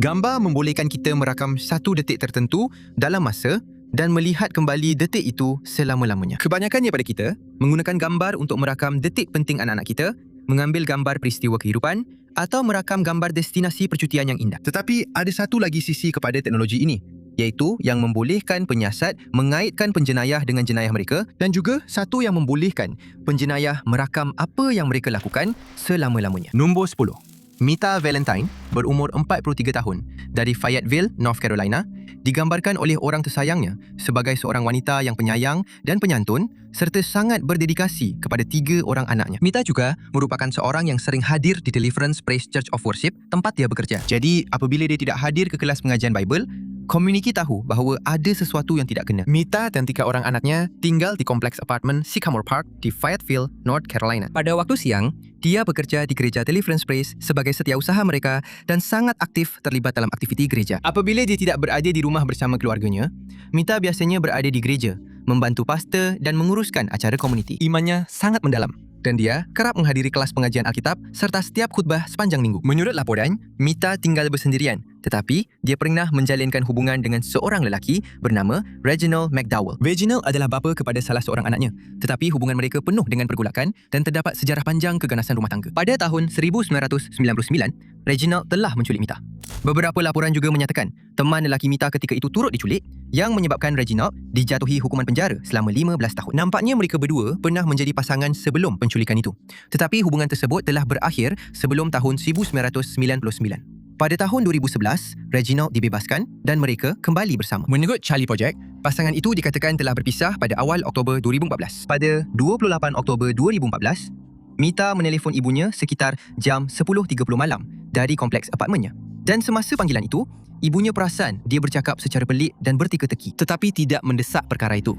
Gambar membolehkan kita merakam satu detik tertentu dalam masa dan melihat kembali detik itu selama-lamanya. Kebanyakannya pada kita menggunakan gambar untuk merakam detik penting anak-anak kita, mengambil gambar peristiwa kehidupan atau merakam gambar destinasi percutian yang indah. Tetapi ada satu lagi sisi kepada teknologi ini, iaitu yang membolehkan penyiasat mengaitkan penjenayah dengan jenayah mereka dan juga satu yang membolehkan penjenayah merakam apa yang mereka lakukan selama-lamanya. Nombor 10. Mita Valentine, berumur 43 tahun, dari Fayetteville, North Carolina, digambarkan oleh orang tersayangnya sebagai seorang wanita yang penyayang dan penyantun serta sangat berdedikasi kepada 3 orang anaknya. Mita juga merupakan seorang yang sering hadir di Deliverance Praise Church of Worship, tempat dia bekerja. Jadi, apabila dia tidak hadir ke kelas pengajian Bible, komuniti tahu bahawa ada sesuatu yang tidak kena. Mita dan 3 orang anaknya tinggal di kompleks apartmen Sycamore Park di Fayetteville, North Carolina. Pada waktu siang, dia bekerja di gereja Deliverance Praise sebagai setiausaha mereka dan sangat aktif terlibat dalam aktiviti gereja. Apabila dia tidak berada di rumah bersama keluarganya, Mita biasanya berada di gereja, membantu pastor dan menguruskan acara komuniti. Imannya sangat mendalam dan dia kerap menghadiri kelas pengajian Alkitab serta setiap khutbah sepanjang minggu. Menurut laporan, Mita tinggal bersendirian, tetapi dia pernah menjalinkan hubungan dengan seorang lelaki bernama Reginald McDowell. Reginald adalah bapa kepada salah seorang anaknya, tetapi hubungan mereka penuh dengan pergolakan dan terdapat sejarah panjang keganasan rumah tangga. Pada tahun 1999, Reginald telah menculik Mita. Beberapa laporan juga menyatakan teman lelaki Mita ketika itu turut diculik, yang menyebabkan Reginald dijatuhi hukuman penjara selama 15 tahun. Nampaknya mereka berdua pernah menjadi pasangan sebelum penculikan itu. Tetapi hubungan tersebut telah berakhir sebelum tahun 1999. Pada tahun 2011, Reginald dibebaskan dan mereka kembali bersama. Menurut Charlie Project, pasangan itu dikatakan telah berpisah pada awal Oktober 2014. Pada 28 Oktober 2014, Mita menelefon ibunya sekitar jam 10.30 malam dari kompleks apartmennya. Dan semasa panggilan itu, ibunya perasan dia bercakap secara pelik dan berteka-teki, tetapi tidak mendesak perkara itu.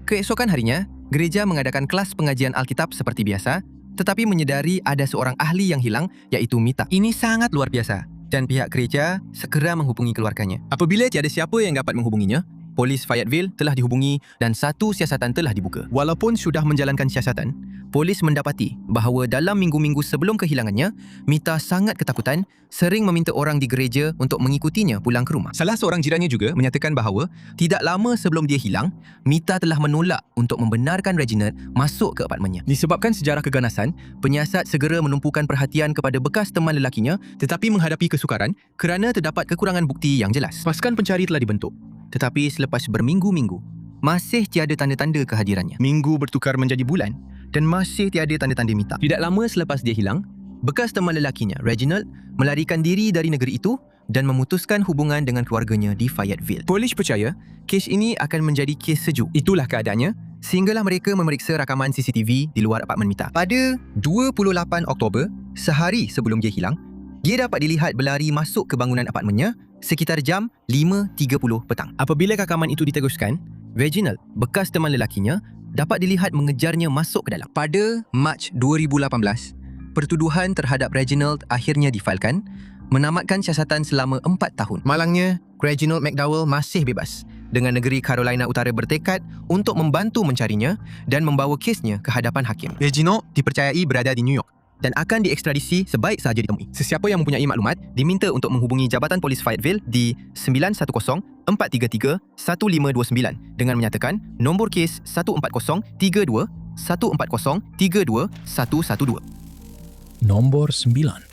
Keesokan harinya, gereja mengadakan kelas pengajian Alkitab seperti biasa, tetapi menyedari ada seorang ahli yang hilang, iaitu Mita. Ini sangat luar biasa dan pihak gereja segera menghubungi keluarganya. Apabila tiada siapa yang dapat menghubunginya, polis Fayetteville telah dihubungi dan satu siasatan telah dibuka. Walaupun sudah menjalankan siasatan, polis mendapati bahawa dalam minggu-minggu sebelum kehilangannya, Mita sangat ketakutan, sering meminta orang di gereja untuk mengikutinya pulang ke rumah. Salah seorang jirannya juga menyatakan bahawa tidak lama sebelum dia hilang, Mita telah menolak untuk membenarkan Reginald masuk ke apartmennya. Disebabkan sejarah keganasan, penyiasat segera menumpukan perhatian kepada bekas teman lelakinya tetapi menghadapi kesukaran kerana terdapat kekurangan bukti yang jelas. Pasukan pencari telah dibentuk. Tetapi selepas berminggu-minggu, masih tiada tanda-tanda kehadirannya. Minggu bertukar menjadi bulan dan masih tiada tanda-tanda Mita. Tidak lama selepas dia hilang, bekas teman lelakinya, Reginald, melarikan diri dari negeri itu dan memutuskan hubungan dengan keluarganya di Fayetteville. Polis percaya kes ini akan menjadi kes sejuk. Itulah keadaannya sehinggalah mereka memeriksa rakaman CCTV di luar apartmen Mita. Pada 28 Oktober, sehari sebelum dia hilang, dia dapat dilihat berlari masuk ke bangunan apartmennya sekitar jam 5.30 petang. Apabila rakaman itu diteruskan, Reginald, bekas teman lelakinya, dapat dilihat mengejarnya masuk ke dalam. Pada Mac 2018, pertuduhan terhadap Reginald akhirnya difailkan, menamatkan siasatan selama 4 tahun. Malangnya, Reginald McDowell masih bebas dengan negeri Carolina Utara bertekad untuk membantu mencarinya dan membawa kesnya ke hadapan hakim. Reginald dipercayai berada di New York dan akan diekstradisi sebaik sahaja ditemui. Sesiapa yang mempunyai maklumat diminta untuk menghubungi Jabatan Polis Fayetteville di 910-433-1529 dengan menyatakan nombor kes 14032-14032-112. Nombor 9.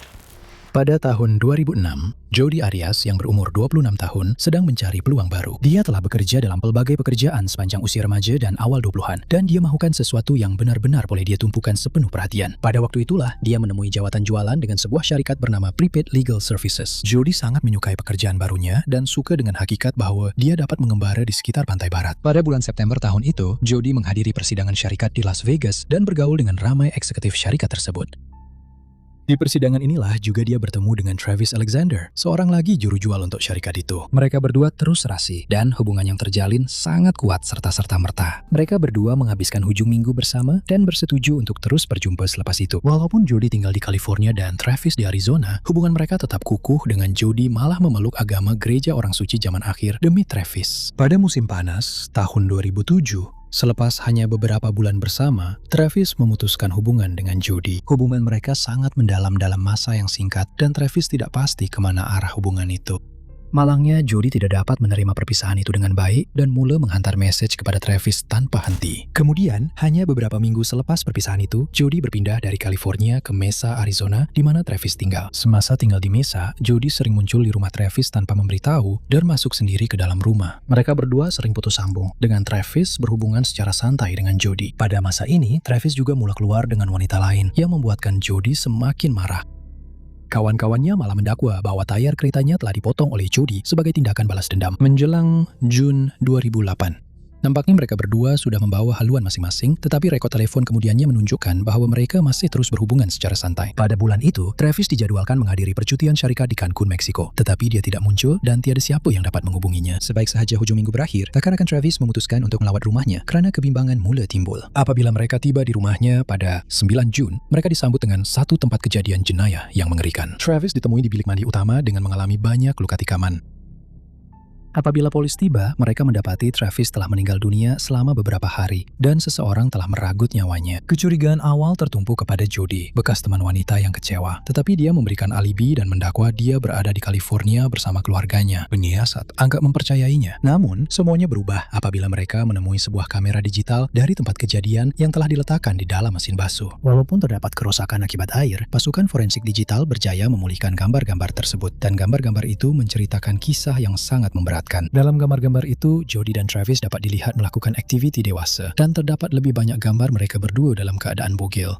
Pada tahun 2006, Jody Arias yang berumur 26 tahun sedang mencari peluang baru. Dia telah bekerja dalam pelbagai pekerjaan sepanjang usia remaja dan awal 20-an, dan dia mahukan sesuatu yang benar-benar boleh dia tumpukan sepenuh perhatian. Pada waktu itulah, dia menemui jawatan jualan dengan sebuah syarikat bernama Prepaid Legal Services. Jody sangat menyukai pekerjaan barunya dan suka dengan hakikat bahwa dia dapat mengembara di sekitar pantai barat. Pada bulan September tahun itu, Jody menghadiri persidangan syarikat di Las Vegas dan bergaul dengan ramai eksekutif syarikat tersebut. Di persidangan inilah juga dia bertemu dengan Travis Alexander, seorang lagi juru jual untuk syarikat itu. Mereka berdua terus serasi, dan hubungan yang terjalin sangat kuat serta-merta. Mereka berdua menghabiskan hujung minggu bersama dan bersetuju untuk terus berjumpa selepas itu. Walaupun Jody tinggal di California dan Travis di Arizona, hubungan mereka tetap kukuh dengan Jody malah memeluk agama gereja orang suci zaman akhir demi Travis. Pada musim panas, tahun 2007, selepas hanya beberapa bulan bersama, Travis memutuskan hubungan dengan Jody. Hubungan mereka sangat mendalam dalam masa yang singkat dan Travis tidak pasti kemana arah hubungan itu. Malangnya, Jody tidak dapat menerima perpisahan itu dengan baik dan mula menghantar mesej kepada Travis tanpa henti. Kemudian, hanya beberapa minggu selepas perpisahan itu, Jody berpindah dari California ke Mesa, Arizona, di mana Travis tinggal. Semasa tinggal di Mesa, Jody sering muncul di rumah Travis tanpa memberitahu dan masuk sendiri ke dalam rumah. Mereka berdua sering putus sambung, dengan Travis berhubungan secara santai dengan Jody. Pada masa ini, Travis juga mula keluar dengan wanita lain yang membuatkan Jody semakin marah. Kawan-kawannya malah mendakwa bahwa tayar keretanya telah dipotong oleh Jody sebagai tindakan balas dendam. Menjelang Jun 2008, nampaknya mereka berdua sudah membawa haluan masing-masing, tetapi rekod telepon kemudiannya menunjukkan bahwa mereka masih terus berhubungan secara santai. Pada bulan itu, Travis dijadwalkan menghadiri percutian syarikat di Cancun, Meksiko, tetapi dia tidak muncul dan tiada siapa yang dapat menghubunginya. Sebaik sahaja hujung minggu berakhir, rekan-rekan Travis memutuskan untuk melawat rumahnya kerana kebimbangan mula timbul. Apabila mereka tiba di rumahnya pada 9 Jun, mereka disambut dengan satu tempat kejadian jenayah yang mengerikan. Travis ditemui di bilik mandi utama dengan mengalami banyak luka tikaman. Apabila polis tiba, mereka mendapati Travis telah meninggal dunia selama beberapa hari dan seseorang telah meragut nyawanya. Kecurigaan awal tertumpu kepada Jody, bekas teman wanita yang kecewa. Tetapi dia memberikan alibi dan mendakwa dia berada di California bersama keluarganya. Penyiasat anggap mempercayainya. Namun, semuanya berubah apabila mereka menemui sebuah kamera digital dari tempat kejadian yang telah diletakkan di dalam mesin basuh. Walaupun terdapat kerusakan akibat air, pasukan forensik digital berjaya memulihkan gambar-gambar tersebut. Dan gambar-gambar itu menceritakan kisah yang sangat memberatkan. Dalam gambar-gambar itu, Jody dan Travis dapat dilihat melakukan aktiviti dewasa dan terdapat lebih banyak gambar mereka berdua dalam keadaan bogel.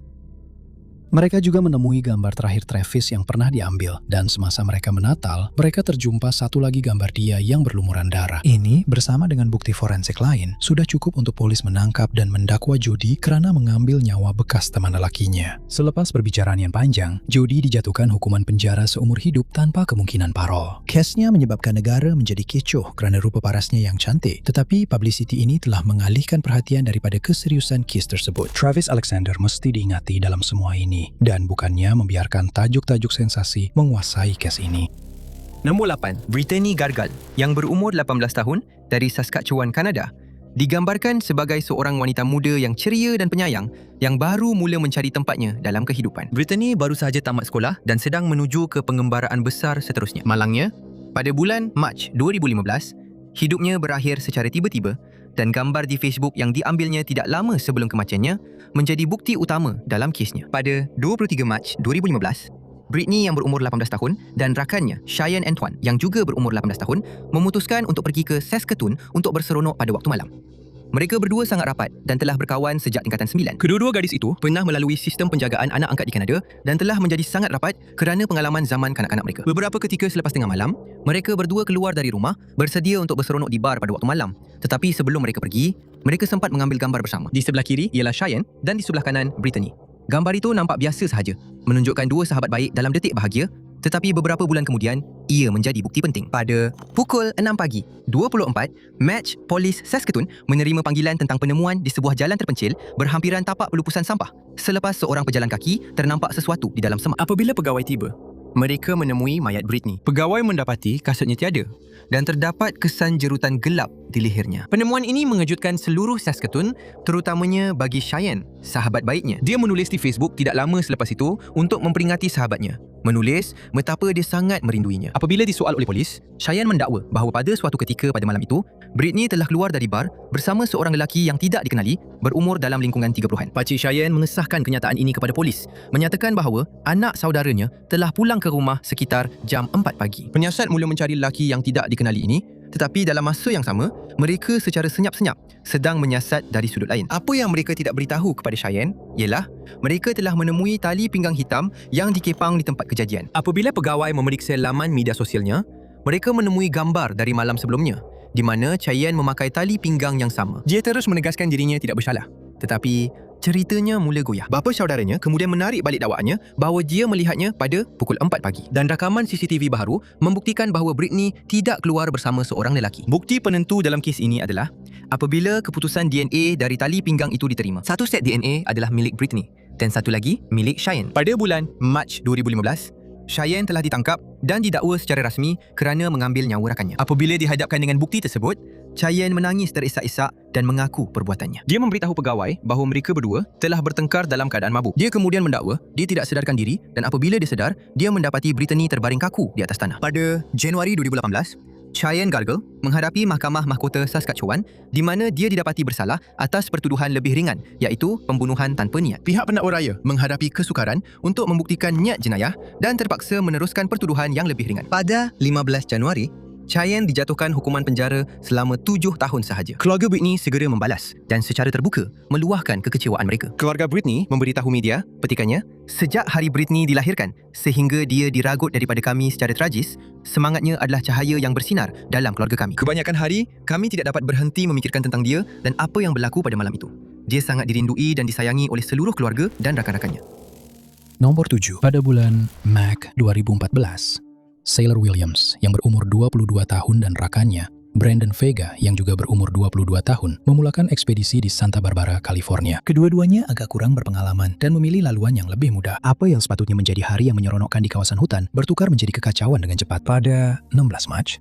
Mereka juga menemui gambar terakhir Travis yang pernah diambil dan semasa mereka menatal, mereka terjumpa satu lagi gambar dia yang berlumuran darah. Ini bersama dengan bukti forensik lain sudah cukup untuk polis menangkap dan mendakwa Jody kerana mengambil nyawa bekas teman lelakinya. Selepas perbicaraan yang panjang, Jody dijatuhkan hukuman penjara seumur hidup tanpa kemungkinan parol. Kesnya menyebabkan negara menjadi kecoh kerana rupa parasnya yang cantik, tetapi publicity ini telah mengalihkan perhatian daripada keseriusan kes tersebut. Travis Alexander mesti diingati dalam semua ini dan bukannya membiarkan tajuk-tajuk sensasi menguasai kes ini. Nombor 8, Brittany Gargal yang berumur 18 tahun dari Saskatchewan, Kanada, digambarkan sebagai seorang wanita muda yang ceria dan penyayang yang baru mula mencari tempatnya dalam kehidupan. Brittany baru sahaja tamat sekolah dan sedang menuju ke pengembaraan besar seterusnya. Malangnya, pada bulan Mac 2015, hidupnya berakhir secara tiba-tiba dan gambar di Facebook yang diambilnya tidak lama sebelum kematiannya menjadi bukti utama dalam kesnya. Pada 23 Mac 2015, Brittany yang berumur 18 tahun dan rakannya Cheyenne Antoine yang juga berumur 18 tahun memutuskan untuk pergi ke Saskatoon untuk berseronok pada waktu malam. Mereka berdua sangat rapat dan telah berkawan sejak tingkatan 9. Kedua-dua gadis itu pernah melalui sistem penjagaan anak angkat di Kanada dan telah menjadi sangat rapat kerana pengalaman zaman kanak-kanak mereka. Beberapa ketika selepas tengah malam, mereka berdua keluar dari rumah bersedia untuk berseronok di bar pada waktu malam. Tetapi sebelum mereka pergi, mereka sempat mengambil gambar bersama. Di sebelah kiri ialah Cheyenne dan di sebelah kanan Brittany. Gambar itu nampak biasa sahaja, menunjukkan dua sahabat baik dalam detik bahagia. Tetapi beberapa bulan kemudian, ia menjadi bukti penting. Pada pukul 6 pagi, 24, Match Polis Saskatoon menerima panggilan tentang penemuan di sebuah jalan terpencil berhampiran tapak pelupusan sampah selepas seorang pejalan kaki ternampak sesuatu di dalam semak. Apabila pegawai tiba, mereka menemui mayat Brittany. Pegawai mendapati kasutnya tiada dan terdapat kesan jerutan gelap di lehernya. Penemuan ini mengejutkan seluruh Saskatoon, terutamanya bagi Cheyenne, sahabat baiknya. Dia menulis di Facebook tidak lama selepas itu untuk memperingati sahabatnya. Menulis betapa dia sangat merinduinya. Apabila disoal oleh polis, Cheyenne mendakwa bahawa pada suatu ketika pada malam itu, Brittany telah keluar dari bar bersama seorang lelaki yang tidak dikenali berumur dalam lingkungan 30-an. Pakcik Cheyenne mengesahkan kenyataan ini kepada polis, menyatakan bahawa anak saudaranya telah pulang ke rumah sekitar jam 4 pagi. Penyiasat mula mencari lelaki yang tidak dikenali ini, tetapi dalam masa yang sama, mereka secara senyap-senyap sedang menyiasat dari sudut lain. Apa yang mereka tidak beritahu kepada Cheyenne ialah mereka telah menemui tali pinggang hitam yang dikepang di tempat kejadian. Apabila pegawai memeriksa laman media sosialnya, mereka menemui gambar dari malam sebelumnya di mana Cheyenne memakai tali pinggang yang sama. Dia terus menegaskan dirinya tidak bersalah. Tetapi ceritanya mula goyah. Bapa saudaranya kemudian menarik balik dakwaannya bahawa dia melihatnya pada pukul 4 pagi. Dan rakaman CCTV baharu membuktikan bahawa Brittany tidak keluar bersama seorang lelaki. Bukti penentu dalam kes ini adalah apabila keputusan DNA dari tali pinggang itu diterima. Satu set DNA adalah milik Brittany dan satu lagi milik Cheyenne. Pada bulan Mac 2015, Cheyenne telah ditangkap dan didakwa secara rasmi kerana mengambil nyawa rakannya. Apabila dihadapkan dengan bukti tersebut, Cheyenne menangis terisak-isak dan mengaku perbuatannya. Dia memberitahu pegawai bahawa mereka berdua telah bertengkar dalam keadaan mabuk. Dia kemudian mendakwa dia tidak sedarkan diri dan apabila dia sedar, dia mendapati Brittany terbaring kaku di atas tanah. Pada Januari 2018, Cheyenne Gargle menghadapi Mahkamah Mahkota Saskatchewan di mana dia didapati bersalah atas pertuduhan lebih ringan iaitu pembunuhan tanpa niat. Pihak pendakwa raya menghadapi kesukaran untuk membuktikan niat jenayah dan terpaksa meneruskan pertuduhan yang lebih ringan. Pada 15 Januari, Cheyenne dijatuhkan hukuman penjara selama 7 tahun sahaja. Keluarga Brittany segera membalas dan secara terbuka meluahkan kekecewaan mereka. Keluarga Brittany memberitahu media, petikannya, sejak hari Brittany dilahirkan sehingga dia diragut daripada kami secara tragis, semangatnya adalah cahaya yang bersinar dalam keluarga kami. Kebanyakan hari, kami tidak dapat berhenti memikirkan tentang dia dan apa yang berlaku pada malam itu. Dia sangat dirindui dan disayangi oleh seluruh keluarga dan rakan-rakannya. Nomor 7. Pada bulan Mac 2014, Sailor Williams yang berumur 22 tahun dan rakannya, Brandon Vega yang juga berumur 22 tahun, memulakan ekspedisi di Santa Barbara, California. Kedua-duanya agak kurang berpengalaman dan memilih laluan yang lebih mudah. Apa yang sepatutnya menjadi hari yang menyeronokkan di kawasan hutan bertukar menjadi kekacauan dengan cepat. Pada 16 Mac,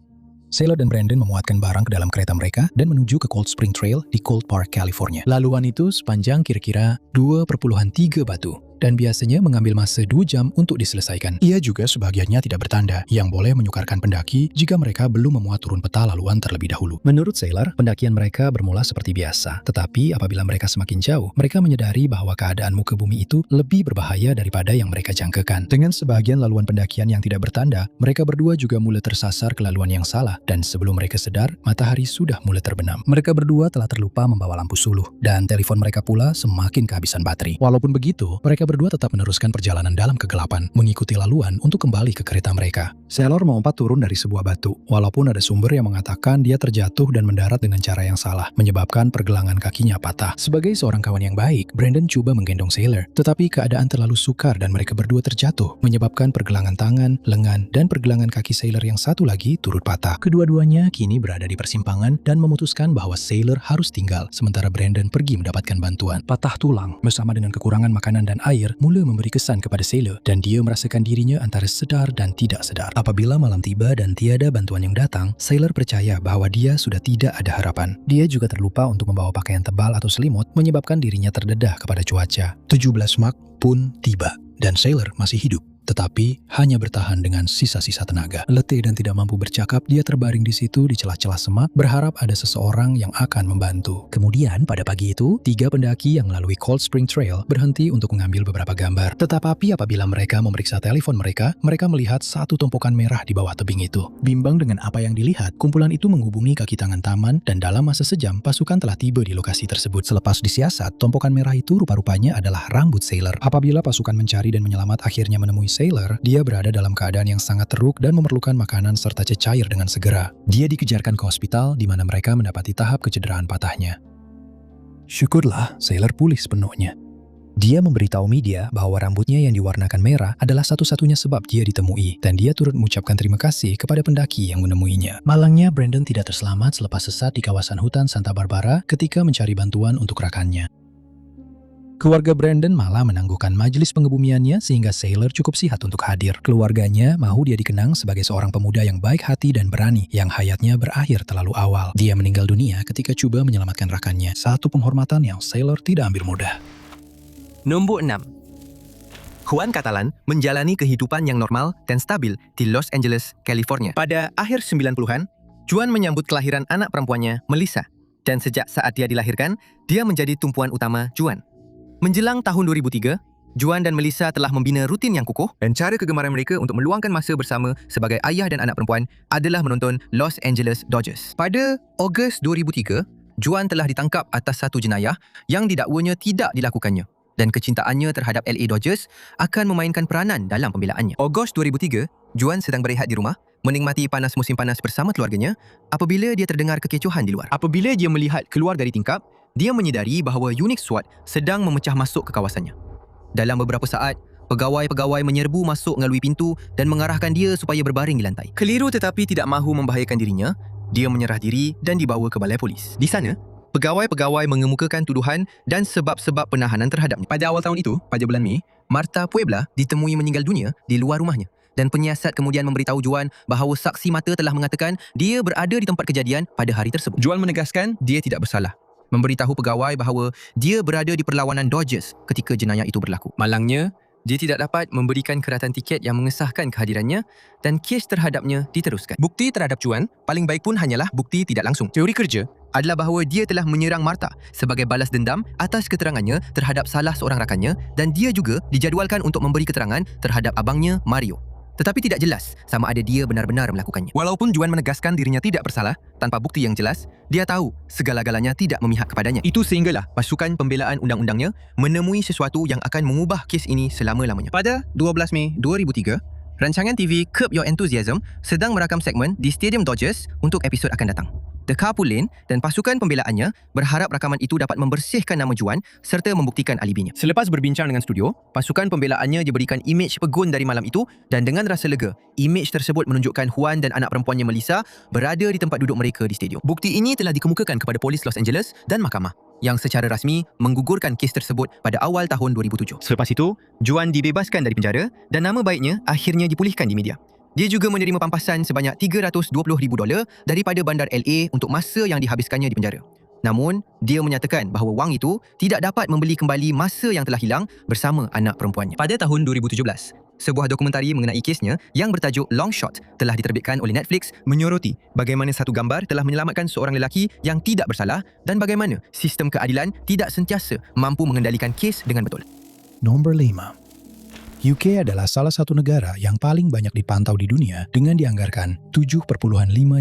Sailor dan Brandon memuatkan barang ke dalam kereta mereka dan menuju ke Cold Spring Trail di Cold Park, California. Laluan itu sepanjang kira-kira 2,3 batu dan biasanya mengambil masa 2 jam untuk diselesaikan. Ia juga sebagiannya tidak bertanda, yang boleh menyukarkan pendaki jika mereka belum memuat turun peta laluan terlebih dahulu. Menurut Sailor, pendakian mereka bermula seperti biasa, tetapi apabila mereka semakin jauh, mereka menyadari bahwa keadaan muka bumi itu lebih berbahaya daripada yang mereka jangkakan. Dengan sebagian laluan pendakian yang tidak bertanda, mereka berdua juga mulai tersasar ke laluan yang salah, dan sebelum mereka sedar, matahari sudah mulai terbenam. Mereka berdua telah terlupa membawa lampu suluh, dan telepon mereka pula semakin kehabisan bateri. Walaupun begitu, mereka berdua tetap meneruskan perjalanan dalam kegelapan, mengikuti laluan untuk kembali ke kereta mereka. Sailor melompat turun dari sebuah batu, walaupun ada sumber yang mengatakan dia terjatuh dan mendarat dengan cara yang salah, menyebabkan pergelangan kakinya patah. Sebagai seorang kawan yang baik, Brandon coba menggendong Sailor, tetapi keadaan terlalu sukar dan mereka berdua terjatuh, menyebabkan pergelangan tangan, lengan, dan pergelangan kaki Sailor yang satu lagi turut patah. Kedua-duanya kini berada di persimpangan dan memutuskan bahwa Sailor harus tinggal, sementara Brandon pergi mendapatkan bantuan. Patah tulang bersama dengan kekurangan makanan dan air mulai memberi kesan kepada Sailor dan dia merasakan dirinya antara sedar dan tidak sedar. Apabila malam tiba dan tiada bantuan yang datang, Sailor percaya bahwa dia sudah tidak ada harapan. Dia juga terlupa untuk membawa pakaian tebal atau selimut, menyebabkan dirinya terdedah kepada cuaca. 17 Mac pun tiba dan Sailor masih hidup, tetapi hanya bertahan dengan sisa-sisa tenaga. Letih dan tidak mampu bercakap, dia terbaring di situ di celah-celah semak, berharap ada seseorang yang akan membantu. Kemudian, pada pagi itu, 3 pendaki yang melalui Cold Spring Trail berhenti untuk mengambil beberapa gambar. Tetapi apabila mereka memeriksa telepon mereka melihat satu tumpukan merah di bawah tebing itu. Bimbang dengan apa yang dilihat, kumpulan itu menghubungi kaki tangan taman dan dalam masa sejam, pasukan telah tiba di lokasi tersebut. Selepas disiasat, tumpukan merah itu rupa-rupanya adalah rambut Sailor. Apabila pasukan mencari dan menyelamat akhirnya menemui Sailor, dia berada dalam keadaan yang sangat teruk dan memerlukan makanan serta cecair dengan segera. Dia dikejarkan ke hospital di mana mereka mendapati tahap kecederaan patahnya. Syukurlah, Sailor pulih sepenuhnya. Dia memberitahu media bahwa rambutnya yang diwarnakan merah adalah satu-satunya sebab dia ditemui, dan dia turut mengucapkan terima kasih kepada pendaki yang menemuinya. Malangnya, Brandon tidak terselamat selepas sesat di kawasan hutan Santa Barbara ketika mencari bantuan untuk rakannya. Keluarga Brandon malah menangguhkan majelis pengebumiannya sehingga Sailor cukup sihat untuk hadir. Keluarganya mahu dia dikenang sebagai seorang pemuda yang baik hati dan berani, yang hayatnya berakhir terlalu awal. Dia meninggal dunia ketika coba menyelamatkan rakannya. Satu penghormatan yang Sailor tidak ambil mudah. Nombor 6. Juan Catalan menjalani kehidupan yang normal dan stabil di Los Angeles, California. Pada akhir 90-an, Juan menyambut kelahiran anak perempuannya, Melissa. Dan sejak saat dia dilahirkan, dia menjadi tumpuan utama Juan. Menjelang tahun 2003, Juan dan Melissa telah membina rutin yang kukuh dan cara kegemaran mereka untuk meluangkan masa bersama sebagai ayah dan anak perempuan adalah menonton Los Angeles Dodgers. Pada Ogos 2003, Juan telah ditangkap atas satu jenayah yang didakwanya tidak dilakukannya dan kecintaannya terhadap LA Dodgers akan memainkan peranan dalam pembelaannya. Ogos 2003, Juan sedang berehat di rumah, menikmati panas musim panas bersama keluarganya apabila dia terdengar kekecohan di luar. Apabila dia melihat keluar dari tingkap, dia menyedari bahawa unit SWAT sedang memecah masuk ke kawasannya. Dalam beberapa saat, pegawai-pegawai menyerbu masuk melalui pintu dan mengarahkan dia supaya berbaring di lantai. Keliru tetapi tidak mahu membahayakan dirinya, dia menyerah diri dan dibawa ke balai polis. Di sana, pegawai-pegawai mengemukakan tuduhan dan sebab-sebab penahanan terhadapnya. Pada awal tahun itu, pada bulan Mei, Marta Puebla ditemui meninggal dunia di luar rumahnya dan penyiasat kemudian memberitahu Juan bahawa saksi mata telah mengatakan dia berada di tempat kejadian pada hari tersebut. Juan menegaskan dia tidak bersalah, memberitahu pegawai bahawa dia berada di perlawanan Dodgers ketika jenayah itu berlaku. Malangnya, dia tidak dapat memberikan keratan tiket yang mengesahkan kehadirannya dan kes terhadapnya diteruskan. Bukti terhadap Juan paling baik pun hanyalah bukti tidak langsung. Teori kerja adalah bahawa dia telah menyerang Martha sebagai balas dendam atas keterangannya terhadap salah seorang rakannya dan dia juga dijadualkan untuk memberi keterangan terhadap abangnya Mario. Tetapi tidak jelas sama ada dia benar-benar melakukannya. Walaupun Juan menegaskan dirinya tidak bersalah, tanpa bukti yang jelas, dia tahu segala-galanya tidak memihak kepadanya. Itu sehinggalah pasukan pembelaan undang-undangnya menemui sesuatu yang akan mengubah kes ini selama-lamanya. Pada 12 Mei 2003, rancangan TV Curb Your Enthusiasm sedang merakam segmen di Stadium Dodgers untuk episod akan datang. The Carpool Lane dan pasukan pembelaannya berharap rakaman itu dapat membersihkan nama Juan serta membuktikan alibinya. Selepas berbincang dengan studio, pasukan pembelaannya diberikan imej pegun dari malam itu dan dengan rasa lega, imej tersebut menunjukkan Juan dan anak perempuannya Melissa berada di tempat duduk mereka di stadium. Bukti ini telah dikemukakan kepada polis Los Angeles dan mahkamah yang secara rasmi menggugurkan kes tersebut pada awal tahun 2007. Selepas itu, Juan dibebaskan dari penjara dan nama baiknya akhirnya dipulihkan di media. Dia juga menerima pampasan sebanyak $320,000 daripada bandar LA untuk masa yang dihabiskannya di penjara. Namun, dia menyatakan bahawa wang itu tidak dapat membeli kembali masa yang telah hilang bersama anak perempuannya. Pada tahun 2017, sebuah dokumentari mengenai kesnya yang bertajuk Long Shot telah diterbitkan oleh Netflix menyoroti bagaimana satu gambar telah menyelamatkan seorang lelaki yang tidak bersalah dan bagaimana sistem keadilan tidak sentiasa mampu mengendalikan kes dengan betul. Nombor 5. UK adalah salah satu negara yang paling banyak dipantau di dunia dengan dianggarkan 7,5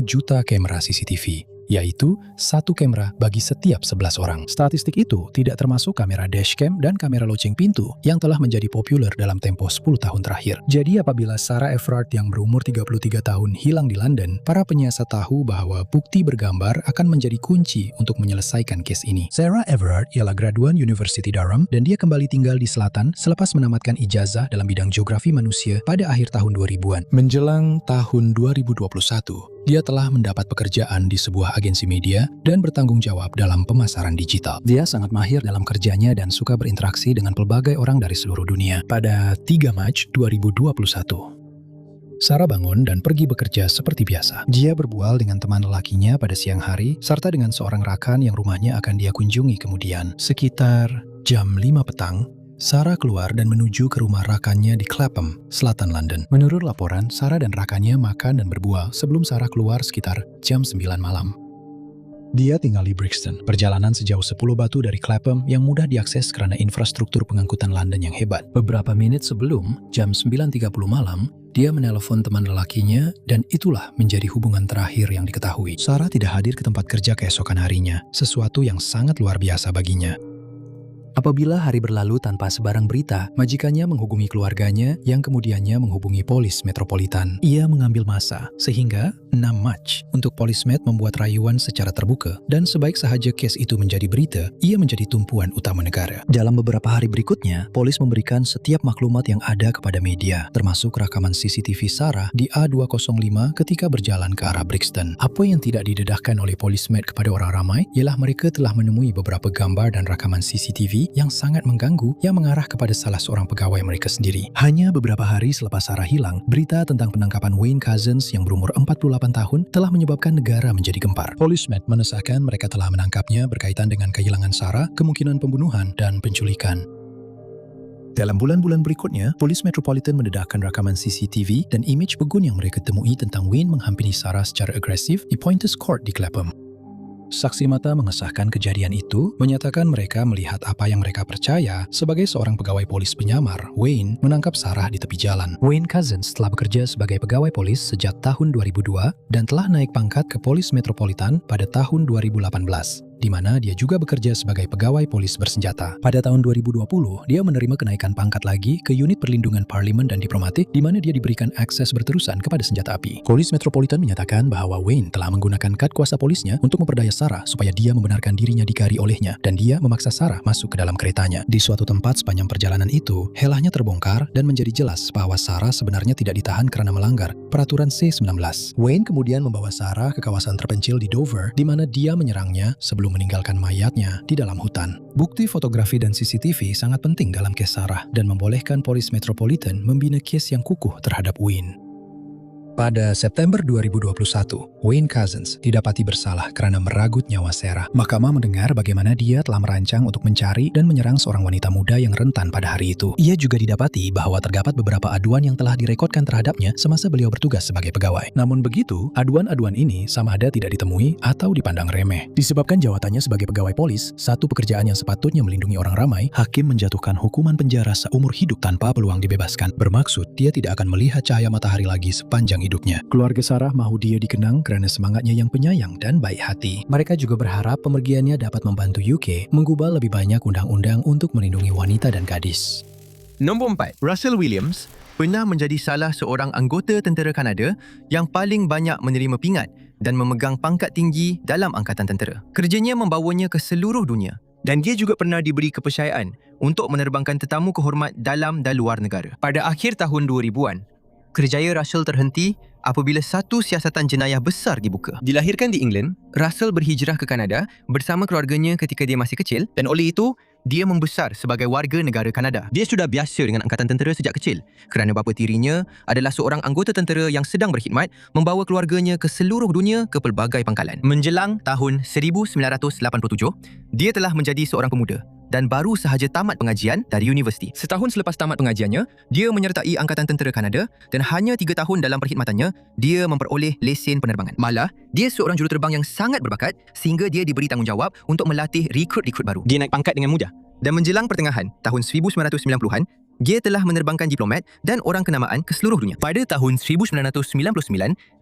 juta kamera CCTV, yaitu 1 kamera bagi setiap 11 orang. Statistik itu tidak termasuk kamera dashcam dan kamera loceng pintu yang telah menjadi populer dalam tempo 10 tahun terakhir. Jadi apabila Sarah Everard yang berumur 33 tahun hilang di London, para penyiasat tahu bahwa bukti bergambar akan menjadi kunci untuk menyelesaikan kes ini. Sarah Everard ialah graduan University Durham dan dia kembali tinggal di selatan selepas menamatkan ijazah dalam bidang geografi manusia pada akhir tahun 2000-an. Menjelang tahun 2021, dia telah mendapat pekerjaan di sebuah agensi media dan bertanggung jawab dalam pemasaran digital. Dia sangat mahir dalam kerjanya dan suka berinteraksi dengan pelbagai orang dari seluruh dunia. Pada 3 Mac 2021, Sarah bangun dan pergi bekerja seperti biasa. Dia berbual dengan teman lelakinya pada siang hari, serta dengan seorang rakan yang rumahnya akan dia kunjungi kemudian. Sekitar jam 5 petang, Sarah keluar dan menuju ke rumah rakannya di Clapham, selatan London. Menurut laporan, Sarah dan rakannya makan dan berbual sebelum Sarah keluar sekitar jam 9 malam. Dia tinggal di Brixton, perjalanan sejauh 10 batu dari Clapham yang mudah diakses karena infrastruktur pengangkutan London yang hebat. Beberapa menit sebelum jam 9.30 malam, dia menelepon teman lelakinya dan itulah menjadi hubungan terakhir yang diketahui. Sarah tidak hadir ke tempat kerja keesokan harinya, sesuatu yang sangat luar biasa baginya. Apabila hari berlalu tanpa sebarang berita, majikannya menghubungi keluarganya yang kemudiannya menghubungi polis metropolitan. Ia mengambil masa sehingga 6 Mac untuk Polismet membuat rayuan secara terbuka dan sebaik sahaja kes itu menjadi berita, ia menjadi tumpuan utama negara. Dalam beberapa hari berikutnya, polis memberikan setiap maklumat yang ada kepada media, termasuk rekaman CCTV Sarah di A205 ketika berjalan ke arah Brixton. Apa yang tidak didedahkan oleh Polismet kepada orang ramai ialah mereka telah menemui beberapa gambar dan rakaman CCTV yang sangat mengganggu yang mengarah kepada salah seorang pegawai mereka sendiri. Hanya beberapa hari selepas Sarah hilang, berita tentang penangkapan Wayne Couzens yang berumur 48 tahun telah menyebabkan negara menjadi gempar. Polismet menesahkan mereka telah menangkapnya berkaitan dengan kehilangan Sarah, kemungkinan pembunuhan, dan penculikan. Dalam bulan-bulan berikutnya, polis Metropolitan mendedahkan rakaman CCTV dan imej pegun yang mereka temui tentang Wayne menghampiri Sarah secara agresif di Pointers Court di Clapham. Saksi mata mengesahkan kejadian itu, menyatakan mereka melihat apa yang mereka percaya sebagai seorang pegawai polis penyamar, Wayne, menangkap Sarah di tepi jalan. Wayne Couzens telah bekerja sebagai pegawai polis sejak tahun 2002 dan telah naik pangkat ke polis metropolitan pada tahun 2018. di mana dia juga bekerja sebagai pegawai polis bersenjata. Pada tahun 2020, dia menerima kenaikan pangkat lagi ke unit perlindungan parlemen dan diplomatik, di mana dia diberikan akses berterusan kepada senjata api. Polis Metropolitan menyatakan bahwa Wayne telah menggunakan kad kuasa polisnya untuk memperdaya Sarah supaya dia membenarkan dirinya digari olehnya, dan dia memaksa Sarah masuk ke dalam keretanya. Di suatu tempat sepanjang perjalanan itu, helahnya terbongkar dan menjadi jelas bahwa Sarah sebenarnya tidak ditahan karena melanggar peraturan C-19. Wayne kemudian membawa Sarah ke kawasan terpencil di Dover, di mana dia menyerangnya sebelum meninggalkan mayatnya di dalam hutan. Bukti fotografi dan CCTV sangat penting dalam kes Sarah dan membolehkan polis Metropolitan membina kes yang kukuh terhadap Wayne. Pada September 2021, Wayne Couzens didapati bersalah karena meragut nyawa Sarah. Mahkamah mendengar bagaimana dia telah merancang untuk mencari dan menyerang seorang wanita muda yang rentan pada hari itu. Ia juga didapati bahwa terdapat beberapa aduan yang telah direkodkan terhadapnya semasa beliau bertugas sebagai pegawai. Namun begitu, aduan-aduan ini sama ada tidak ditemui atau dipandang remeh. Disebabkan jabatannya sebagai pegawai polis, satu pekerjaan yang sepatutnya melindungi orang ramai, hakim menjatuhkan hukuman penjara seumur hidup tanpa peluang dibebaskan. Bermaksud, dia tidak akan melihat cahaya matahari lagi sepanjang hidupnya. Keluarga Sarah mahu dia dikenang karena semangatnya yang penyayang dan baik hati. Mereka juga berharap pemergiannya dapat membantu UK menggubah lebih banyak undang-undang untuk melindungi wanita dan gadis. Nombor 4, Russell Williams pernah menjadi salah seorang anggota tentera Kanada yang paling banyak menerima pingat dan memegang pangkat tinggi dalam angkatan tentera. Kerjanya membawanya ke seluruh dunia dan dia juga pernah diberi kepercayaan untuk menerbangkan tetamu kehormat dalam dan luar negara. Pada akhir tahun 2000-an, kerjaya Russell terhenti apabila satu siasatan jenayah besar dibuka. Dilahirkan di England, Russell berhijrah ke Kanada bersama keluarganya ketika dia masih kecil dan oleh itu, dia membesar sebagai warga negara Kanada. Dia sudah biasa dengan angkatan tentera sejak kecil kerana bapa tirinya adalah seorang anggota tentera yang sedang berkhidmat membawa keluarganya ke seluruh dunia ke pelbagai pangkalan. Menjelang tahun 1987, dia telah menjadi seorang pemuda dan baru sahaja tamat pengajian dari universiti. Setahun selepas tamat pengajiannya, dia menyertai Angkatan Tentera Kanada dan hanya 3 tahun dalam perkhidmatannya, dia memperoleh lesen penerbangan. Malah, dia seorang juruterbang yang sangat berbakat sehingga dia diberi tanggungjawab untuk melatih rekrut-rekrut baru. Dia naik pangkat dengan mudah. Dan menjelang pertengahan tahun 1990-an, dia telah menerbangkan diplomat dan orang kenamaan ke seluruh dunia. Pada tahun 1999,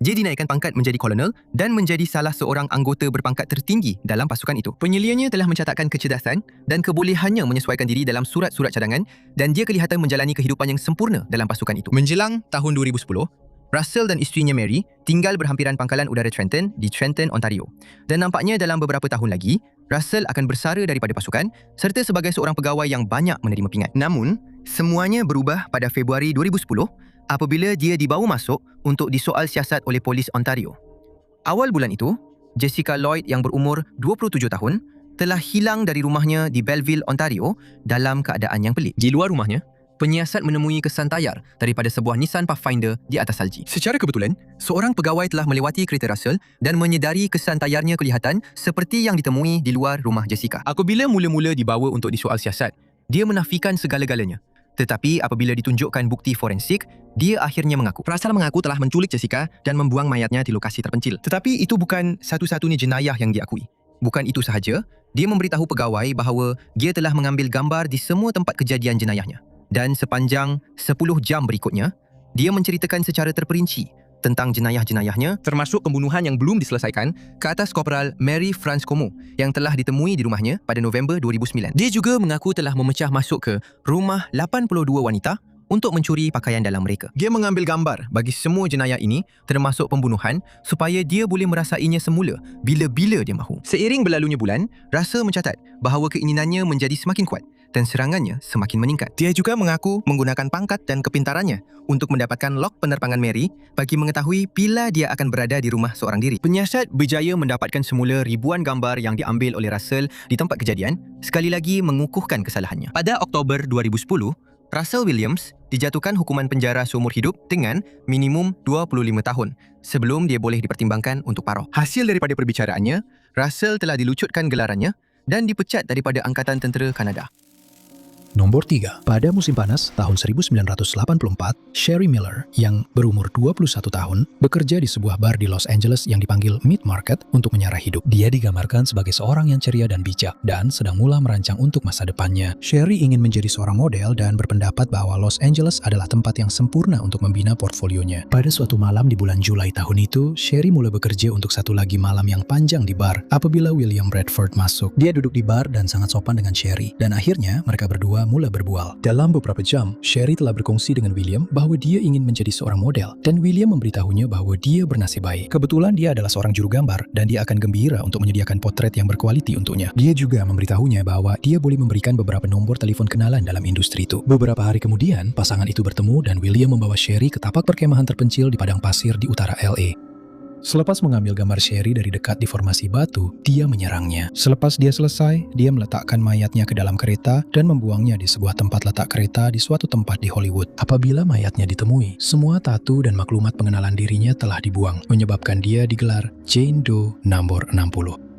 dia dinaikkan pangkat menjadi kolonel dan menjadi salah seorang anggota berpangkat tertinggi dalam pasukan itu. Penyeliannya telah mencatatkan kecerdasan dan kebolehannya menyesuaikan diri dalam surat-surat cadangan dan dia kelihatan menjalani kehidupan yang sempurna dalam pasukan itu. Menjelang tahun 2010, Russell dan isterinya Mary tinggal berhampiran pangkalan udara Trenton di Trenton, Ontario. Dan nampaknya dalam beberapa tahun lagi, Russell akan bersara daripada pasukan serta sebagai seorang pegawai yang banyak menerima pingat. Namun, semuanya berubah pada Februari 2010 apabila dia dibawa masuk untuk disoal siasat oleh polis Ontario. Awal bulan itu, Jessica Lloyd yang berumur 27 tahun telah hilang dari rumahnya di Belleville, Ontario dalam keadaan yang pelik. Di luar rumahnya, penyiasat menemui kesan tayar daripada sebuah Nissan Pathfinder di atas salji. Secara kebetulan, seorang pegawai telah melewati kereta Russell dan menyedari kesan tayarnya kelihatan seperti yang ditemui di luar rumah Jessica. Apabila mula-mula dibawa untuk disoal siasat, dia menafikan segala-galanya. Tetapi apabila ditunjukkan bukti forensik, dia akhirnya mengaku. Russell mengaku telah menculik Jessica dan membuang mayatnya di lokasi terpencil. Tetapi itu bukan satu-satunya jenayah yang diakui. Bukan itu sahaja, dia memberitahu pegawai bahawa dia telah mengambil gambar di semua tempat kejadian jenayahnya. Dan sepanjang 10 jam berikutnya, dia menceritakan secara terperinci tentang jenayah-jenayahnya termasuk pembunuhan yang belum diselesaikan ke atas Korporal Mary France Como yang telah ditemui di rumahnya pada November 2009. Dia juga mengaku telah memecah masuk ke rumah 82 wanita untuk mencuri pakaian dalam mereka. Dia mengambil gambar bagi semua jenayah ini termasuk pembunuhan supaya dia boleh merasainya semula bila-bila dia mahu. Seiring berlalunya bulan, Russell mencatat bahawa keinginannya menjadi semakin kuat dan serangannya semakin meningkat. Dia juga mengaku menggunakan pangkat dan kepintarannya untuk mendapatkan log penerbangan Mary bagi mengetahui bila dia akan berada di rumah seorang diri. Penyiasat berjaya mendapatkan semula ribuan gambar yang diambil oleh Russell di tempat kejadian, sekali lagi mengukuhkan kesalahannya. Pada Oktober 2010, Russell Williams dijatuhkan hukuman penjara seumur hidup dengan minimum 25 tahun sebelum dia boleh dipertimbangkan untuk paroh. Hasil daripada perbicaraannya, Russell telah dilucutkan gelarannya dan dipecat daripada Angkatan Tentera Kanada. Nombor 3. Pada musim panas tahun 1984, Sherry Miller yang berumur 21 tahun bekerja di sebuah bar di Los Angeles yang dipanggil Meat Market untuk menyarah hidup. Dia digambarkan sebagai seorang yang ceria dan bijak dan sedang mula merancang untuk masa depannya. Sherry ingin menjadi seorang model dan berpendapat bahwa Los Angeles adalah tempat yang sempurna untuk membina portfolionya. Pada suatu malam di bulan Julai tahun itu, Sherry mulai bekerja untuk satu lagi malam yang panjang di bar apabila William Bradford masuk. Dia duduk di bar dan sangat sopan dengan Sherry dan akhirnya mereka berdua mulai berbual. Dalam beberapa jam, Sherry telah berkongsi dengan William bahwa dia ingin menjadi seorang model dan William memberitahunya bahwa dia bernasib baik. Kebetulan dia adalah seorang juru gambar dan dia akan gembira untuk menyediakan potret yang berkualiti untuknya. Dia juga memberitahunya bahwa dia boleh memberikan beberapa nombor telepon kenalan dalam industri itu. Beberapa hari kemudian, pasangan itu bertemu dan William membawa Sherry ke tapak perkemahan terpencil di padang pasir di utara LA. Selepas mengambil gambar Sherry dari dekat di formasi batu, dia menyerangnya. Selepas dia selesai, dia meletakkan mayatnya ke dalam kereta dan membuangnya di sebuah tempat letak kereta di suatu tempat di Hollywood. Apabila mayatnya ditemui, semua tatu dan maklumat pengenalan dirinya telah dibuang, menyebabkan dia digelar Jane Doe nomor 60.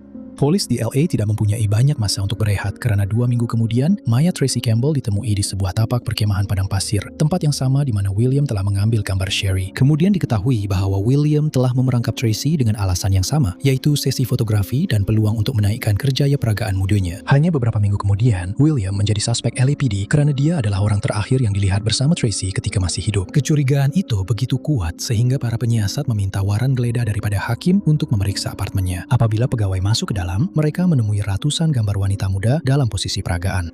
Polis di LA tidak mempunyai banyak masa untuk berehat karena 2 minggu kemudian, mayat Tracy Campbell ditemui di sebuah tapak perkemahan padang pasir, tempat yang sama di mana William telah mengambil gambar Sherry. Kemudian diketahui bahwa William telah memerangkap Tracy dengan alasan yang sama, yaitu sesi fotografi dan peluang untuk menaikkan kerjaya peragaan mudanya. Hanya beberapa minggu kemudian, William menjadi suspek LAPD karena dia adalah orang terakhir yang dilihat bersama Tracy ketika masih hidup. Kecurigaan itu begitu kuat sehingga para penyiasat meminta waran geledah daripada hakim untuk memeriksa apartemennya. Apabila pegawai masuk ke dalam, mereka menemui ratusan gambar wanita muda dalam posisi peragaan.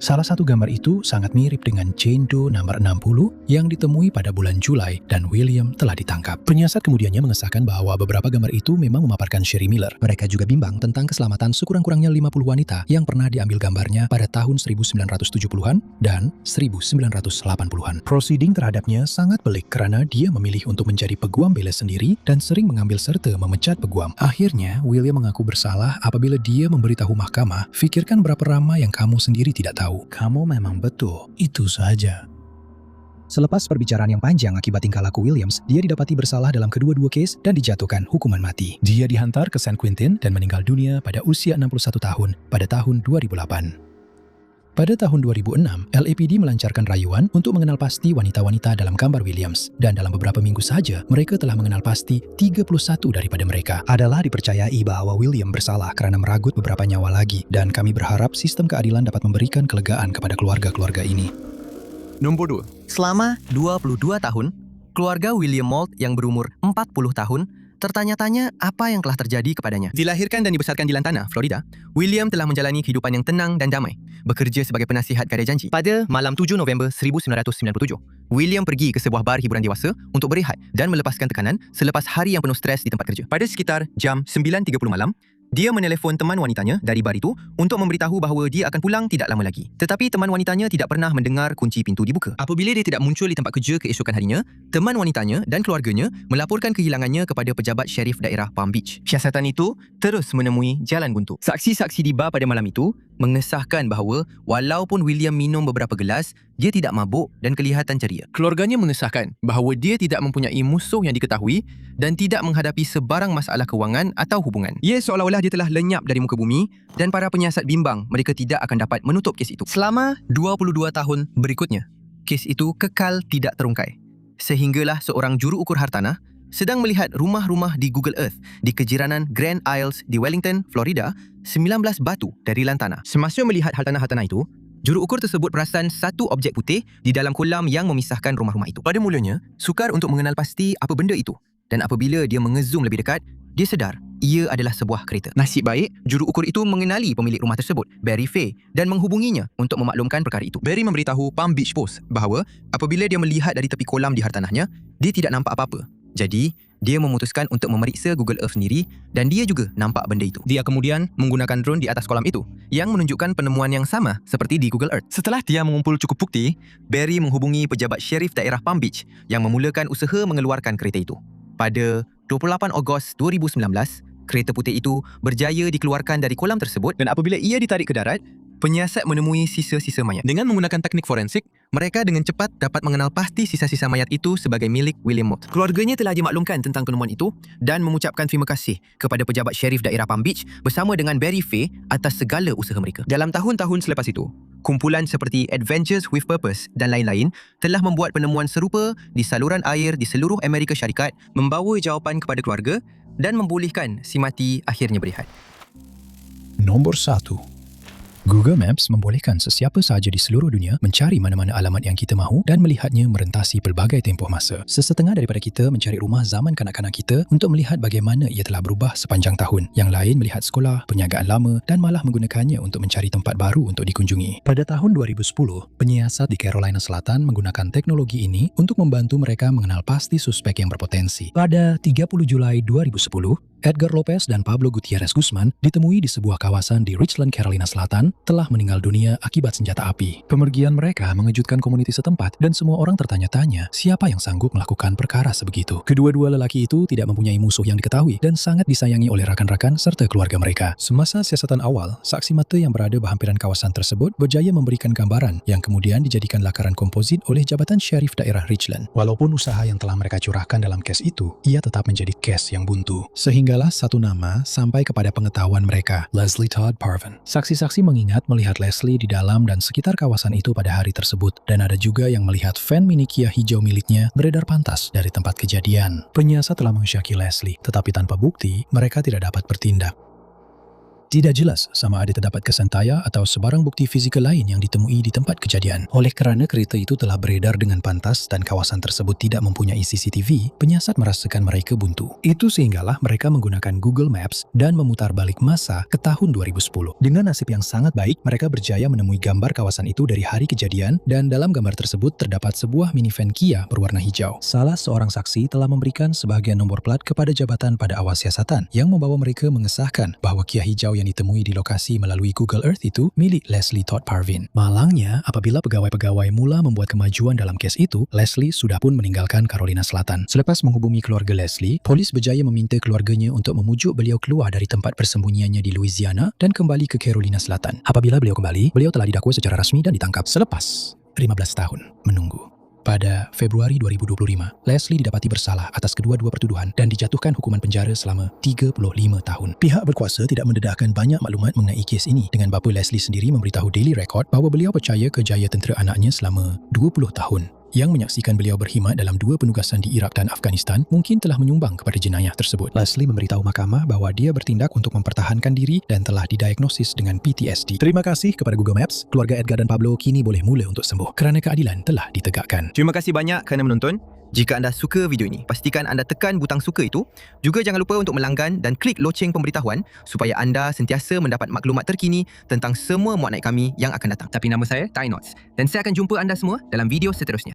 Salah satu gambar itu sangat mirip dengan Jane Doe nomor 60 yang ditemui pada bulan Julai dan William telah ditangkap. Penyiasat kemudiannya mengesahkan bahwa beberapa gambar itu memang memaparkan Sherry Miller. Mereka juga bimbang tentang keselamatan sekurang-kurangnya 50 wanita yang pernah diambil gambarnya pada tahun 1970-an dan 1980-an. Proceeding terhadapnya sangat pelik karena dia memilih untuk menjadi peguam bela sendiri dan sering mengambil serta memecat peguam. Akhirnya, William mengaku bersalah apabila dia memberitahu mahkamah, "Fikirkan berapa ramai yang kamu sendiri tidak tahu. Kamu memang betul, itu saja." Selepas perbicaraan yang panjang akibat tingkah laku Williams, dia didapati bersalah dalam kedua-dua kes dan dijatuhkan hukuman mati. Dia dihantar ke San Quentin dan meninggal dunia pada usia 61 tahun pada tahun 2008. Pada tahun 2006, LAPD melancarkan rayuan untuk mengenal pasti wanita-wanita dalam gambar Williams. Dan dalam beberapa minggu saja, mereka telah mengenal pasti 31 daripada mereka. Adalah dipercayai bahwa William bersalah kerana meragut beberapa nyawa lagi. Dan kami berharap sistem keadilan dapat memberikan kelegaan kepada keluarga-keluarga ini. Nombor 2. Selama 22 tahun, keluarga William Moult yang berumur 40 tahun tertanya-tanya apa yang telah terjadi kepadanya. Dilahirkan dan dibesarkan di Lantana, Florida, William telah menjalani kehidupan yang tenang dan damai, bekerja sebagai penasihat gadai janji. Pada malam 7 November 1997, William pergi ke sebuah bar hiburan dewasa untuk berehat dan melepaskan tekanan selepas hari yang penuh stres di tempat kerja. Pada sekitar jam 9.30 malam, dia menelefon teman wanitanya dari bar itu untuk memberitahu bahawa dia akan pulang tidak lama lagi. Tetapi teman wanitanya tidak pernah mendengar kunci pintu dibuka. Apabila dia tidak muncul di tempat kerja keesokan harinya, teman wanitanya dan keluarganya melaporkan kehilangannya kepada pejabat syarif daerah Palm Beach. Siasatan itu terus menemui jalan buntu. Saksi-saksi di bar pada malam itu mengesahkan bahawa walaupun William minum beberapa gelas, dia tidak mabuk dan kelihatan ceria. Keluarganya mengesahkan bahawa dia tidak mempunyai musuh yang diketahui dan tidak menghadapi sebarang masalah kewangan atau hubungan. Ia seolah-olah dia telah lenyap dari muka bumi dan para penyiasat bimbang mereka tidak akan dapat menutup kes itu. Selama 22 tahun berikutnya, kes itu kekal tidak terungkai. Sehinggalah seorang juru ukur hartanah sedang melihat rumah-rumah di Google Earth di kejiranan Grand Isles di Wellington, Florida, 19 batu dari Lantana. Semasa melihat hartanah-hartanah itu, juru ukur tersebut perasan satu objek putih di dalam kolam yang memisahkan rumah-rumah itu. Pada mulanya, sukar untuk mengenal pasti apa benda itu. Dan apabila dia mengezoom lebih dekat, dia sedar ia adalah sebuah kereta. Nasib baik, juru ukur itu mengenali pemilik rumah tersebut, Barry Fay, dan menghubunginya untuk memaklumkan perkara itu. Barry memberitahu Palm Beach Post bahawa apabila dia melihat dari tepi kolam di hartanahnya, dia tidak nampak apa-apa. Jadi, dia memutuskan untuk memeriksa Google Earth sendiri dan dia juga nampak benda itu. Dia kemudian menggunakan drone di atas kolam itu yang menunjukkan penemuan yang sama seperti di Google Earth. Setelah dia mengumpul cukup bukti, Barry menghubungi pejabat syarif daerah Palm Beach yang memulakan usaha mengeluarkan kereta itu. Pada 28 Ogos 2019, kereta putih itu berjaya dikeluarkan dari kolam tersebut dan apabila ia ditarik ke darat, penyiasat menemui sisa-sisa mayat. Dengan menggunakan teknik forensik, mereka dengan cepat dapat mengenal pasti sisa-sisa mayat itu sebagai milik William Moult. Keluarganya telah dimaklumkan tentang penemuan itu dan mengucapkan terima kasih kepada pejabat syarif daerah Palm Beach bersama dengan Barry Fay atas segala usaha mereka. Dalam tahun-tahun selepas itu, kumpulan seperti Adventures with Purpose dan lain-lain telah membuat penemuan serupa di saluran air di seluruh Amerika Syarikat, membawa jawapan kepada keluarga dan membolehkan si mati akhirnya berehat. Nombor 1. Google Maps membolehkan sesiapa sahaja di seluruh dunia mencari mana-mana alamat yang kita mahu dan melihatnya merentasi pelbagai tempoh masa. Sesetengah daripada kita mencari rumah zaman kanak-kanak kita untuk melihat bagaimana ia telah berubah sepanjang tahun. Yang lain melihat sekolah, penjagaan lama dan malah menggunakannya untuk mencari tempat baru untuk dikunjungi. Pada tahun 2010, penyiasat di Carolina Selatan menggunakan teknologi ini untuk membantu mereka mengenal pasti suspek yang berpotensi. Pada 30 Julai 2010, Edgar Lopez dan Pablo Gutierrez Guzman ditemui di sebuah kawasan di Richland, Carolina Selatan telah meninggal dunia akibat senjata api. Pemergian mereka mengejutkan komuniti setempat dan semua orang tertanya-tanya siapa yang sanggup melakukan perkara sebegitu. Kedua-dua lelaki itu tidak mempunyai musuh yang diketahui dan sangat disayangi oleh rakan-rakan serta keluarga mereka. Semasa siasatan awal, saksi mata yang berada berhampiran kawasan tersebut berjaya memberikan gambaran yang kemudian dijadikan lakaran komposit oleh Jabatan Syarif Daerah Richland. Walaupun usaha yang telah mereka curahkan dalam kes itu, ia tetap menjadi kes yang buntu. Sehinggalah satu nama sampai kepada pengetahuan mereka, Leslie Todd Parvin. Saksi-saksi mengingat melihat Leslie di dalam dan sekitar kawasan itu pada hari tersebut, dan ada juga yang melihat van mini Kia hijau miliknya beredar pantas dari tempat kejadian. Penyiasat telah mensyaki Leslie, tetapi tanpa bukti, mereka tidak dapat bertindak. Tidak jelas sama ada terdapat kesan tayar atau sebarang bukti fizikal lain yang ditemui di tempat kejadian. Oleh kerana kereta itu telah beredar dengan pantas dan kawasan tersebut tidak mempunyai CCTV, penyiasat merasakan mereka buntu. Itu sehinggalah mereka menggunakan Google Maps dan memutar balik masa ke tahun 2010. Dengan nasib yang sangat baik, mereka berjaya menemui gambar kawasan itu dari hari kejadian dan dalam gambar tersebut terdapat sebuah minivan Kia berwarna hijau. Salah seorang saksi telah memberikan sebahagian nombor plat kepada jabatan pada awal siasatan yang membawa mereka mengesahkan bahawa Kia hijau yang ditemui di lokasi melalui Google Earth itu milik Leslie Todd Parvin. Malangnya, apabila pegawai-pegawai mula membuat kemajuan dalam kes itu, Leslie sudah pun meninggalkan Carolina Selatan. Selepas menghubungi keluarga Leslie, polis berjaya meminta keluarganya untuk memujuk beliau keluar dari tempat persembunyiannya di Louisiana dan kembali ke Carolina Selatan. Apabila beliau kembali, beliau telah didakwa secara rasmi dan ditangkap selepas 15 tahun menunggu. Pada Februari 2025, Leslie didapati bersalah atas kedua-dua pertuduhan dan dijatuhkan hukuman penjara selama 35 tahun. Pihak berkuasa tidak mendedahkan banyak maklumat mengenai kes ini dengan bapa Leslie sendiri memberitahu Daily Record bahawa beliau percaya kerjaya tentera anaknya selama 20 tahun. Yang menyaksikan beliau berkhidmat dalam 2 penugasan di Iraq dan Afghanistan mungkin telah menyumbang kepada jenayah tersebut. Leslie memberitahu mahkamah bahawa dia bertindak untuk mempertahankan diri dan telah didiagnosis dengan PTSD. Terima kasih kepada Google Maps, keluarga Edgar dan Pablo kini boleh mula untuk sembuh kerana keadilan telah ditegakkan. Terima kasih banyak kerana menonton. Jika anda suka video ini, pastikan anda tekan butang suka itu. Juga jangan lupa untuk melanggan dan klik loceng pemberitahuan supaya anda sentiasa mendapat maklumat terkini tentang semua muat naik kami yang akan datang. Tapi nama saya, Ty Nots. Dan saya akan jumpa anda semua dalam video seterusnya.